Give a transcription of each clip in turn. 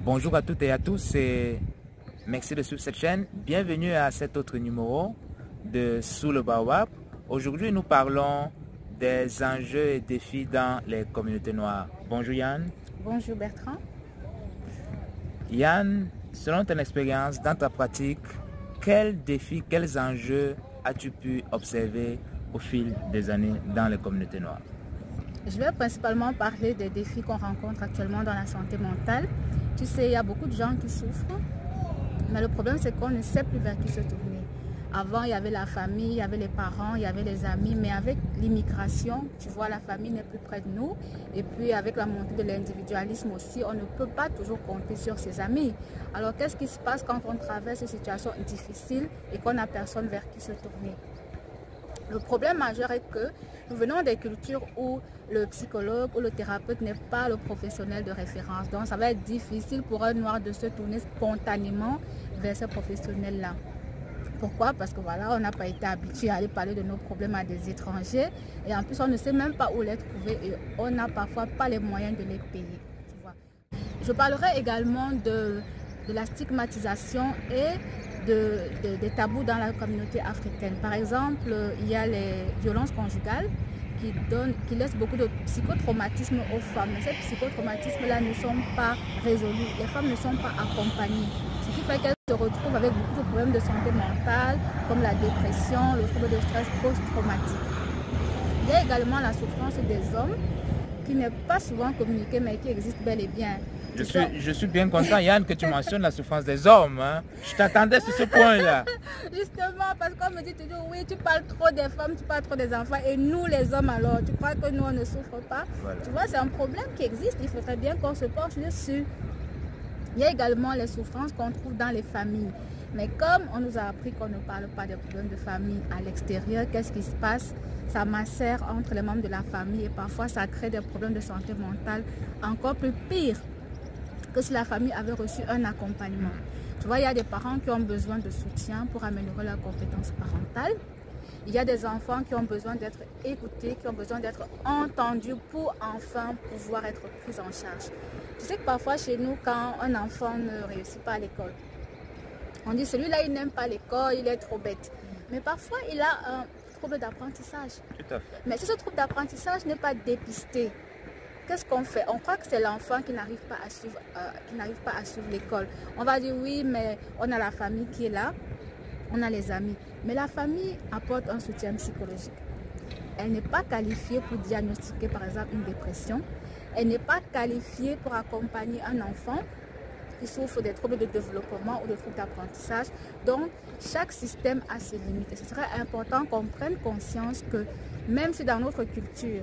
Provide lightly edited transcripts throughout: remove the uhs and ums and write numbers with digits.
Bonjour à toutes et à tous et merci de suivre cette chaîne. Bienvenue à cet autre numéro de Sous le Baobab. Aujourd'hui, nous parlons des enjeux et défis dans les communautés noires. Bonjour Yann. Bonjour Bertrand. Yann, selon ton expérience, dans ta pratique, quels défis, quels enjeux as-tu pu observer au fil des années dans les communautés noires? Je vais principalement parler des défis qu'on rencontre actuellement dans la santé mentale. Tu sais, il y a beaucoup de gens qui souffrent, mais le problème c'est qu'on ne sait plus vers qui se tourner. Avant, il y avait la famille, il y avait les parents, il y avait les amis, mais avec l'immigration, tu vois, la famille n'est plus près de nous. Et puis avec la montée de l'individualisme aussi, on ne peut pas toujours compter sur ses amis. Alors qu'est-ce qui se passe quand on traverse une situation difficile et qu'on n'a personne vers qui se tourner? Le problème majeur est que nous venons des cultures où le psychologue ou le thérapeute n'est pas le professionnel de référence. Donc ça va être difficile pour un noir de se tourner spontanément vers ce professionnel-là. Pourquoi? Parce que voilà, on n'a pas été habitué à aller parler de nos problèmes à des étrangers. Et en plus, on ne sait même pas où les trouver et on n'a parfois pas les moyens de les payer. Tu vois. Je parlerai également de la stigmatisation et des tabous dans la communauté africaine. Par exemple, il y a les violences conjugales qui laissent beaucoup de psychotraumatisme aux femmes. Mais ces psychotraumatismes-là ne sont pas résolus. Les femmes ne sont pas accompagnées. Ce qui fait qu'elles se retrouvent avec beaucoup de problèmes de santé mentale, comme la dépression, le trouble de stress post-traumatique. Il y a également la souffrance des hommes qui n'est pas souvent communiquée, mais qui existe bel et bien. Je suis bien content, Yann, que tu mentionnes la souffrance des hommes. Hein. Je t'attendais sur ce point-là. Justement, parce qu'on me dit toujours, oui, tu parles trop des femmes, tu parles trop des enfants. Et nous, les hommes, alors, tu crois que nous, on ne souffre pas? Voilà. Tu vois, c'est un problème qui existe. Il faudrait bien qu'on se penche dessus. Il y a également les souffrances qu'on trouve dans les familles. Mais comme on nous a appris qu'on ne parle pas des problèmes de famille à l'extérieur, qu'est-ce qui se passe? Ça macère entre les membres de la famille et parfois ça crée des problèmes de santé mentale encore plus pires que si la famille avait reçu un accompagnement. Tu vois, il y a des parents qui ont besoin de soutien pour améliorer leurs compétences parentales. Il y a des enfants qui ont besoin d'être écoutés, qui ont besoin d'être entendus pour enfin pouvoir être pris en charge. Tu sais que parfois chez nous, quand un enfant ne réussit pas à l'école, on dit celui-là il n'aime pas l'école, il est trop bête. Mais parfois il a un trouble d'apprentissage. Tout à fait. Mais si ce trouble d'apprentissage n'est pas dépisté, qu'est-ce qu'on fait? On croit que c'est l'enfant qui n'arrive pas à suivre l'école. On va dire oui, mais on a la famille qui est là, on a les amis. Mais la famille apporte un soutien psychologique. Elle n'est pas qualifiée pour diagnostiquer par exemple une dépression. Elle n'est pas qualifiée pour accompagner un enfant qui souffre des troubles de développement ou de troubles d'apprentissage. Donc, chaque système a ses limites. Et ce serait important qu'on prenne conscience que même si dans notre culture,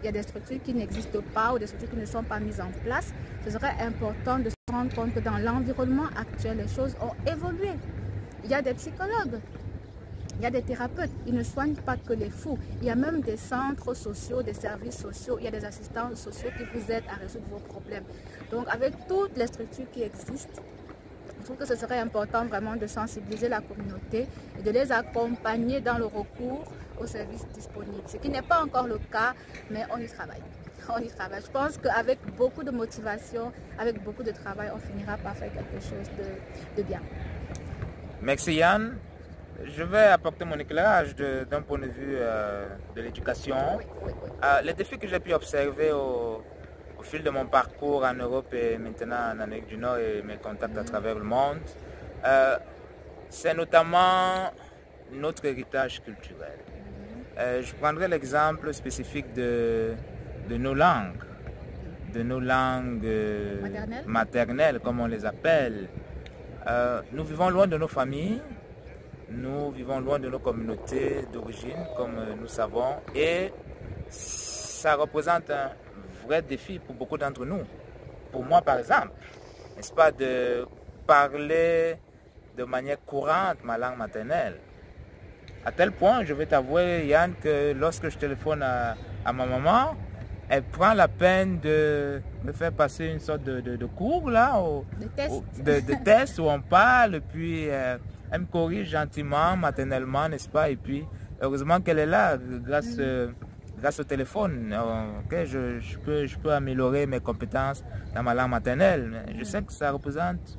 il y a des structures qui n'existent pas ou des structures qui ne sont pas mises en place, ce serait important de se rendre compte que dans l'environnement actuel, les choses ont évolué. Il y a des psychologues, il y a des thérapeutes, ils ne soignent pas que les fous. Il y a même des centres sociaux, des services sociaux, il y a des assistants sociaux qui vous aident à résoudre vos problèmes. Donc avec toutes les structures qui existent, je trouve que ce serait important vraiment de sensibiliser la communauté et de les accompagner dans le recours aux services disponibles. Ce qui n'est pas encore le cas, mais on y travaille. On y travaille. Je pense qu'avec beaucoup de motivation, avec beaucoup de travail, on finira par faire quelque chose de bien. Merci Yann. Je vais apporter mon éclairage d'un point de vue de l'éducation. Oui. Les défis que j'ai pu observer au fil de mon parcours en Europe et maintenant en Amérique du Nord et mes contacts à travers le monde, c'est notamment notre héritage culturel. Je prendrai l'exemple spécifique de nos langues, maternelles comme on les appelle. Nous vivons loin de nos familles. Nous vivons loin de nos communautés d'origine, comme nous savons, et ça représente un vrai défi pour beaucoup d'entre nous. Pour moi, par exemple, n'est-ce pas, de parler de manière courante ma langue maternelle. À tel point, je vais t'avouer, Yann, que lorsque je téléphone à ma maman, elle prend la peine de me faire passer une sorte de cours, là, de test où on parle, puis elle me corrige gentiment, maternellement, n'est-ce pas? Et puis, heureusement qu'elle est là, grâce grâce au téléphone. Okay, je peux améliorer mes compétences dans ma langue maternelle. Mais je sais que ça représente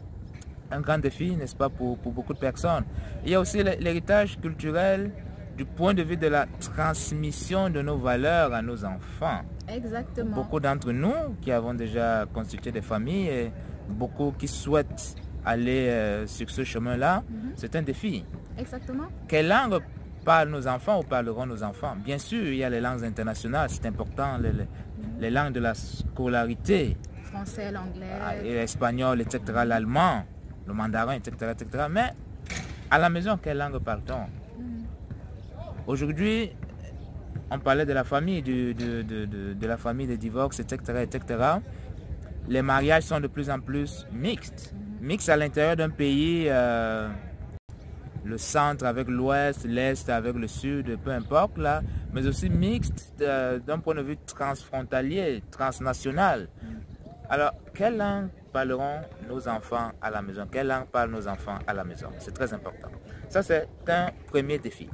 un grand défi, n'est-ce pas, pour beaucoup de personnes. Il y a aussi l'héritage culturel du point de vue de la transmission de nos valeurs à nos enfants. Exactement. Beaucoup d'entre nous qui avons déjà constitué des familles et beaucoup qui souhaitent aller sur ce chemin-là, c'est un défi. Exactement. Quelle langue parlent nos enfants ou parleront nos enfants? Bien sûr, il y a les langues internationales, c'est important, les langues de la scolarité. Français, l'anglais. L'espagnol, etc., l'allemand, le mandarin, etc., etc. Mais à la maison, quelle langue parle-t-on? Aujourd'hui, on parlait de la famille, de la famille des divorces, etc., etc. Les mariages sont de plus en plus mixtes. Mixtes à l'intérieur d'un pays, le centre avec l'ouest, l'est avec le sud, peu importe là, mais aussi mixtes d'un point de vue transfrontalier, transnational. Alors, quelle langue parleront nos enfants à la maison? Quelle langue parlent nos enfants à la maison? C'est très important. Ça, c'est un premier défi.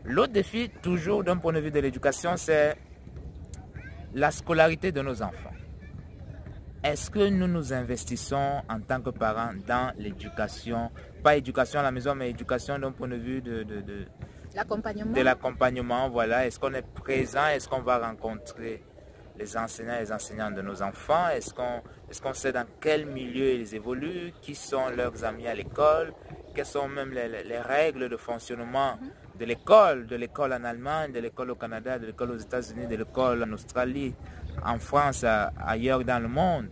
L'autre défi, toujours d'un point de vue de l'éducation, c'est la scolarité de nos enfants. Est-ce que nous nous investissons en tant que parents dans l'éducation, pas éducation à la maison, mais éducation d'un point de vue de l'accompagnement, voilà. Est-ce qu'on est présent? Est-ce qu'on va rencontrer les enseignants et les enseignantes de nos enfants? Est-ce qu'on sait dans quel milieu ils évoluent? Qui sont leurs amis à l'école? Quelles sont même les règles de fonctionnement de l'école en Allemagne, de l'école au Canada, de l'école aux États-Unis, de l'école en Australie, en France, ailleurs dans le monde,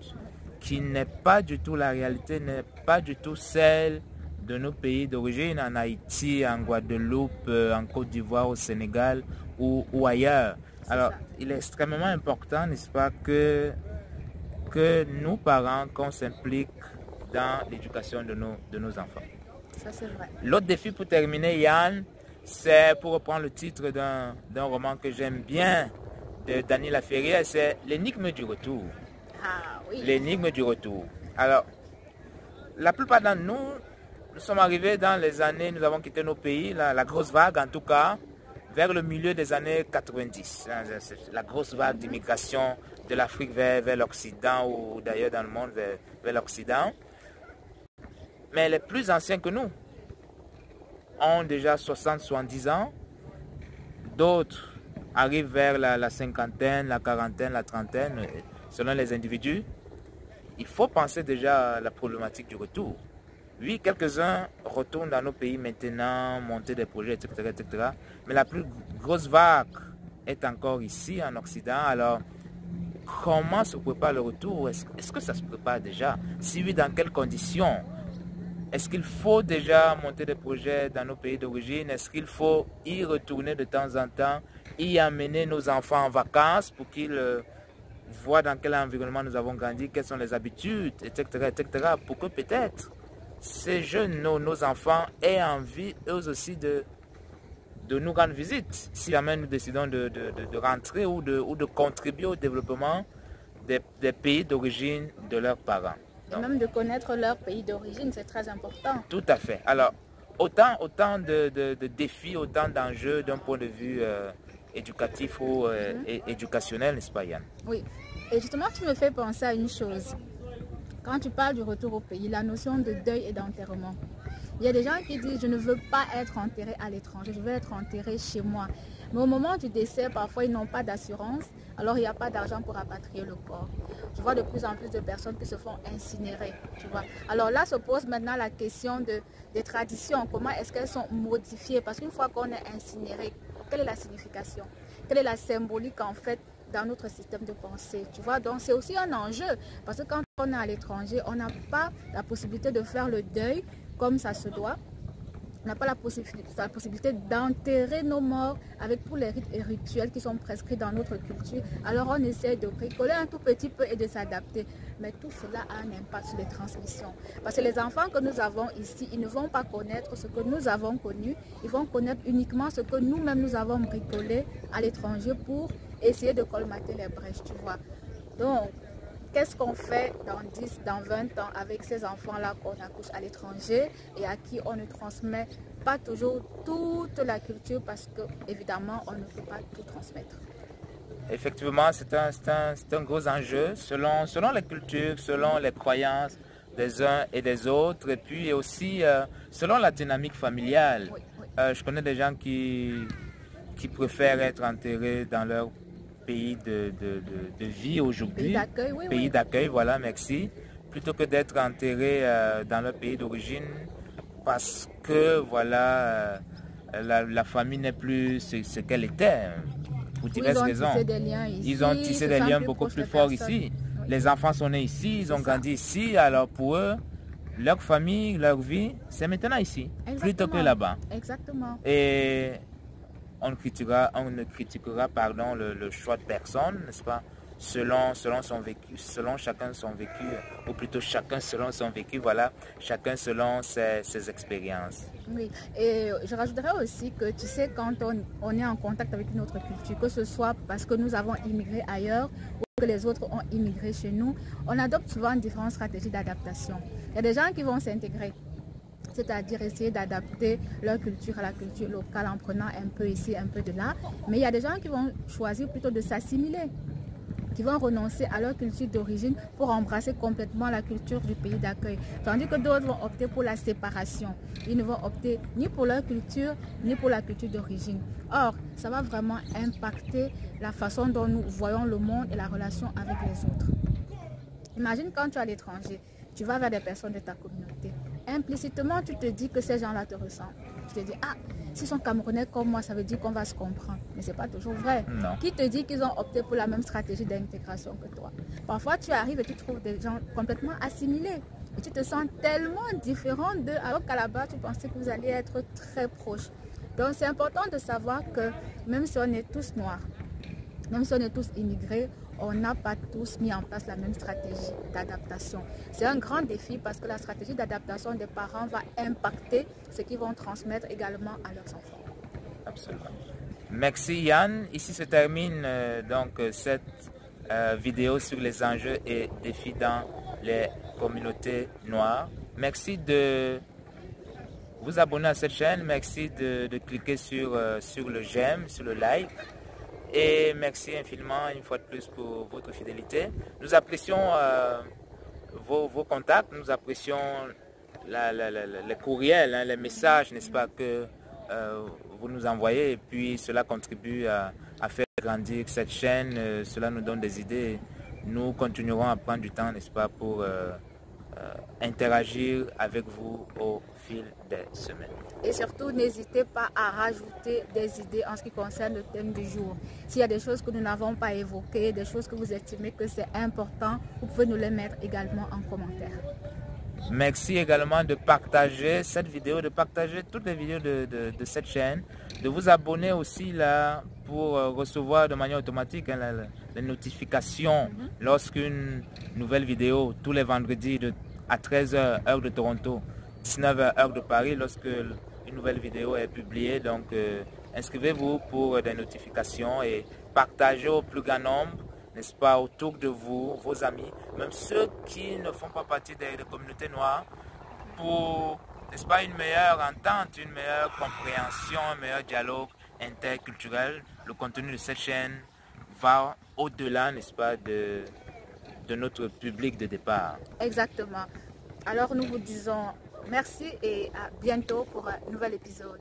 qui n'est pas du tout la réalité, n'est pas du tout celle de nos pays d'origine, en Haïti, en Guadeloupe, en Côte d'Ivoire, au Sénégal ou ailleurs. Alors, il est extrêmement important, n'est-ce pas, que nous, parents, qu'on s'implique dans l'éducation de nos enfants. Ça, c'est vrai. L'autre défi pour terminer, Yann, c'est pour reprendre le titre d'un roman que j'aime bien, de Dany Laferrière, c'est l'énigme du retour. Ah oui. L'énigme du retour. Alors, la plupart d'entre nous, nous sommes arrivés dans les années, nous avons quitté nos pays, la grosse vague en tout cas, vers le milieu des années 90. La grosse vague d'immigration de l'Afrique vers l'Occident ou d'ailleurs dans le monde vers l'Occident. Mais les plus anciens que nous ont déjà 60-70 ans. D'autres arrivent vers la cinquantaine, la quarantaine, la trentaine, selon les individus. Il faut penser déjà à la problématique du retour. Oui, quelques-uns retournent dans nos pays maintenant, monter des projets, etc., etc. Mais la plus grosse vague est encore ici, en Occident. Alors, comment se prépare le retour? Est-ce que ça se prépare déjà? Si oui, dans quelles conditions? Est-ce qu'il faut déjà monter des projets dans nos pays d'origine? Est-ce qu'il faut y retourner de temps en temps, y amener nos enfants en vacances pour qu'ils voient dans quel environnement nous avons grandi, quelles sont les habitudes, etc., etc., pour que peut-être ces jeunes, nos enfants, aient envie eux aussi de nous rendre visite. Si jamais nous décidons de rentrer ou de contribuer au développement des pays d'origine de leurs parents. Et même de connaître leur pays d'origine, c'est très important. Tout à fait. Alors, autant de défis, autant d'enjeux d'un point de vue éducatif ou éducationnel, n'est-ce pas, Yann? Oui. Et justement, tu me fais penser à une chose. Quand tu parles du retour au pays, la notion de deuil et d'enterrement. Il y a des gens qui disent « je ne veux pas être enterré à l'étranger, je veux être enterré chez moi ». Mais au moment du décès, parfois, ils n'ont pas d'assurance, alors il n'y a pas d'argent pour rapatrier le corps. Je vois de plus en plus de personnes qui se font incinérer, tu vois. Alors là se pose maintenant la question des traditions. Comment est-ce qu'elles sont modifiées? Parce qu'une fois qu'on est incinéré, quelle est la signification? Quelle est la symbolique en fait dans notre système de pensée, tu vois? Donc c'est aussi un enjeu, parce que quand on est à l'étranger, on n'a pas la possibilité de faire le deuil comme ça se doit. On n'a pas la possibilité d'enterrer nos morts avec tous les rites et rituels qui sont prescrits dans notre culture. Alors on essaie de bricoler un tout petit peu et de s'adapter. Mais tout cela a un impact sur les transmissions. Parce que les enfants que nous avons ici, ils ne vont pas connaître ce que nous avons connu. Ils vont connaître uniquement ce que nous-mêmes nous avons bricolé à l'étranger pour essayer de colmater les brèches, tu vois. Donc, qu'est-ce qu'on fait dans 10, dans 20 ans avec ces enfants-là qu'on accouche à l'étranger et à qui on ne transmet pas toujours toute la culture parce que, évidemment, on ne peut pas tout transmettre. effectivement, c'est un gros enjeu selon les cultures, selon les croyances des uns et des autres, et puis aussi selon la dynamique familiale. Oui, oui. Je connais des gens qui préfèrent être enterrés dans leur pays de vie aujourd'hui. Pays d'accueil, oui, Pays oui. d'accueil, voilà, merci. Plutôt que d'être enterrés dans leur pays d'origine parce que, voilà, la famille n'est plus ce qu'elle était. Pour diverses raisons. Ils ont tissé des liens beaucoup plus forts ici. Oui. Les enfants sont nés ici, ils ont grandi ici, alors pour eux, leur famille, leur vie, c'est maintenant ici, plutôt que là-bas. Exactement. Et on ne critiquera pardon, le choix de personne, n'est-ce pas, selon son vécu, selon chacun son vécu, ou plutôt chacun selon son vécu, voilà, chacun selon ses expériences. Oui, et je rajouterais aussi que, tu sais, quand on est en contact avec une autre culture, que ce soit parce que nous avons immigré ailleurs ou que les autres ont immigré chez nous, on adopte souvent différentes stratégies d'adaptation. Il y a des gens qui vont s'intégrer, c'est-à-dire essayer d'adapter leur culture à la culture locale en prenant un peu ici, un peu de là. Mais il y a des gens qui vont choisir plutôt de s'assimiler, qui vont renoncer à leur culture d'origine pour embrasser complètement la culture du pays d'accueil. Tandis que d'autres vont opter pour la séparation. Ils ne vont opter ni pour leur culture, ni pour la culture d'origine. Or, ça va vraiment impacter la façon dont nous voyons le monde et la relation avec les autres. Imagine quand tu es à l'étranger, tu vas vers des personnes de ta communauté. Implicitement, tu te dis que ces gens-là te ressemblent. Tu te dis, ah, s'ils sont Camerounais comme moi, ça veut dire qu'on va se comprendre. Mais ce n'est pas toujours vrai. Non. Qui te dit qu'ils ont opté pour la même stratégie d'intégration que toi? Parfois, tu arrives et tu trouves des gens complètement assimilés. Et tu te sens tellement différent d'eux, alors qu'à la base, tu pensais que vous alliez être très proches. Donc, c'est important de savoir que même si on est tous noirs, même si on est tous immigrés, on n'a pas tous mis en place la même stratégie d'adaptation. C'est un grand défi parce que la stratégie d'adaptation des parents va impacter ce qu'ils vont transmettre également à leurs enfants. Absolument. Merci Yann. Ici se termine donc cette vidéo sur les enjeux et défis dans les communautés noires. Merci de vous abonner à cette chaîne. Merci de cliquer sur le j'aime, sur le like. Et merci infiniment une fois de plus pour votre fidélité. Nous apprécions vos contacts, nous apprécions les courriels, hein, les messages, n'est-ce pas, que vous nous envoyez. Et puis cela contribue à faire grandir cette chaîne, cela nous donne des idées. Nous continuerons à prendre du temps, n'est-ce pas, pour interagir avec vous au fil des semaines. Et surtout, n'hésitez pas à rajouter des idées en ce qui concerne le thème du jour. S'il y a des choses que nous n'avons pas évoquées, des choses que vous estimez que c'est important, vous pouvez nous les mettre également en commentaire. Merci également de partager cette vidéo, de partager toutes les vidéos de cette chaîne, de vous abonner aussi là pour recevoir de manière automatique hein, les notifications lorsqu'une nouvelle vidéo, tous les vendredis à 13h heure de Toronto, 19h heure de Paris, lorsque une nouvelle vidéo est publiée. Donc inscrivez-vous pour des notifications et partagez au plus grand nombre, n'est-ce pas, autour de vous, vos amis, même ceux qui ne font pas partie des communautés noires, pour, n'est-ce pas, une meilleure entente, une meilleure compréhension, un meilleur dialogue interculturel. Le contenu de cette chaîne va au-delà, n'est-ce pas, de notre public de départ. Exactement. Alors nous vous disons merci et à bientôt pour un nouvel épisode.